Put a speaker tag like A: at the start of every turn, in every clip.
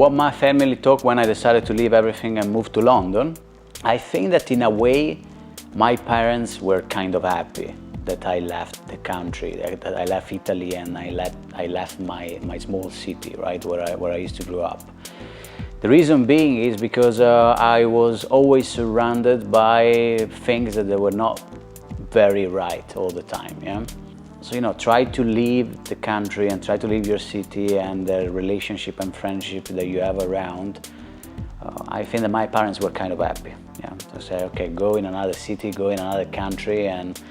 A: What my family talked when I decided to leave everything and move to London, I think that in a way my parents were kind of happy that I left the country, that I left Italy and I left my small city, right, where I used to grow up. The reason being is because I was always surrounded by things that they were not very right all the time, yeah? So, try to leave the country and try to leave your city and the relationship and friendship that you have around. I think that my parents were kind of happy, yeah, to say, okay, go in another city, go in another country and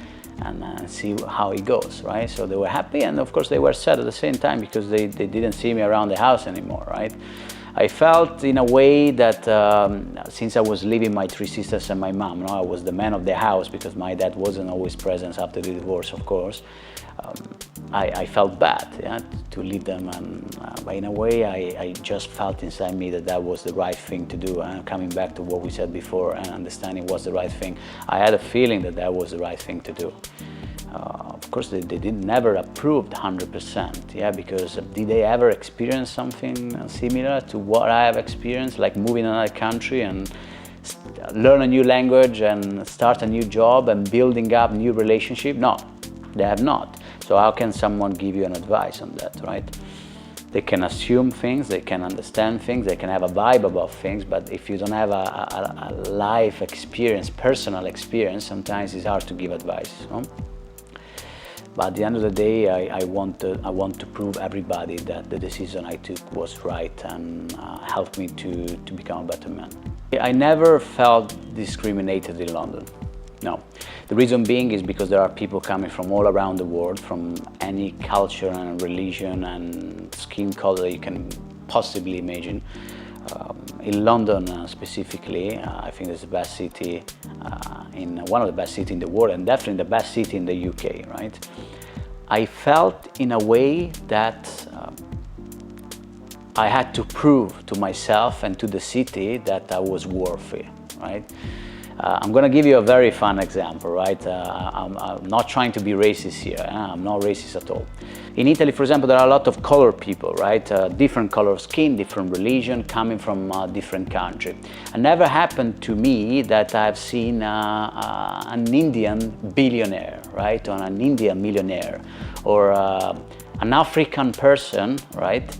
A: see how it goes, right? So they were happy, and of course they were sad at the same time because they didn't see me around the house anymore, right? I felt in a way that since I was leaving my three sisters and my mom, I was the man of the house because my dad wasn't always present after the divorce, of course. I felt bad, yeah, to leave them, but in a way I just felt inside me that was the right thing to do. And coming back to what we said before and understanding what's the right thing, I had a feeling that was the right thing to do. Of course, they never approved 100%, yeah, because did they ever experience something similar to what I have experienced, like moving to another country and learn a new language and start a new job and building up new relationship? No, they have not. So how can someone give you an advice on that, right? They can assume things, they can understand things, they can have a vibe about things, but if you don't have a life experience, personal experience, sometimes it's hard to give advice. No? But at the end of the day, I want to prove everybody that the decision I took was right and helped me to become a better man. I never felt discriminated in London. No. The reason being is because there are people coming from all around the world, from any culture and religion and skin color you can possibly imagine. In London specifically, I think it's the best city, one of the best cities in the world, and definitely the best city in the UK, right? I felt in a way that I had to prove to myself and to the city that I was worthy, right? I'm going to give you a very fun example, right? I'm not trying to be racist here. I'm not racist at all. In Italy, for example, there are a lot of colored people, right? Different color of skin, different religion, coming from a different country. It never happened to me that I've seen an Indian billionaire, right? Or an Indian millionaire, or an African person, right?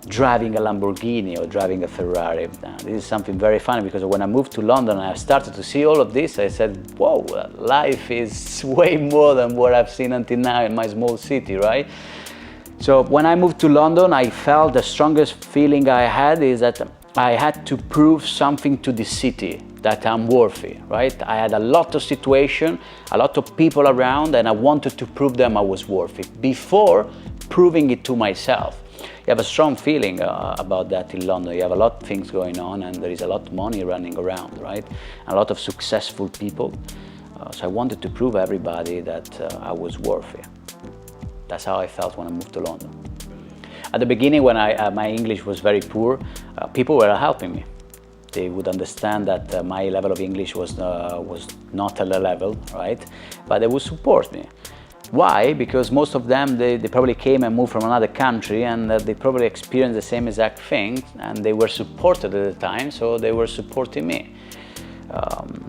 A: Driving a Lamborghini or driving a Ferrari. This is something very funny because when I moved to London and I started to see all of this, I said, whoa, life is way more than what I've seen until now in my small city, right? So when I moved to London, I felt the strongest feeling I had is that I had to prove something to the city, that I'm worthy, right? I had a lot of situations, a lot of people around, and I wanted to prove them I was worthy before proving it to myself. You have a strong feeling about that in London. You have a lot of things going on and there is a lot of money running around, right? A lot of successful people. So I wanted to prove everybody that I was worthy. That's how I felt when I moved to London. At the beginning, when my English was very poor, people were helping me. They would understand that my level of English was not at a level, right? But they would support me. Why? Because most of them, they probably came and moved from another country and they probably experienced the same exact thing and they were supported at the time, so they were supporting me.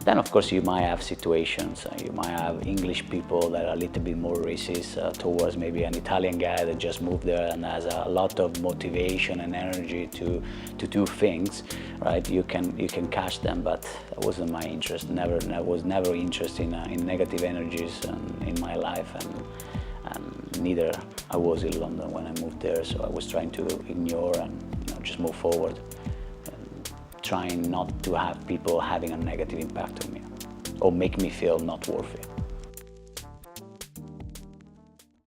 A: Then of course you might have situations, you might have English people that are a little bit more racist towards maybe an Italian guy that just moved there and has a lot of motivation and energy to do things, right? You can catch them, but that wasn't my interest. I was never interested in negative energies in my life, and neither I was in London when I moved there, so I was trying to ignore and just move forward. Trying not to have people having a negative impact on me or make me feel not worthy.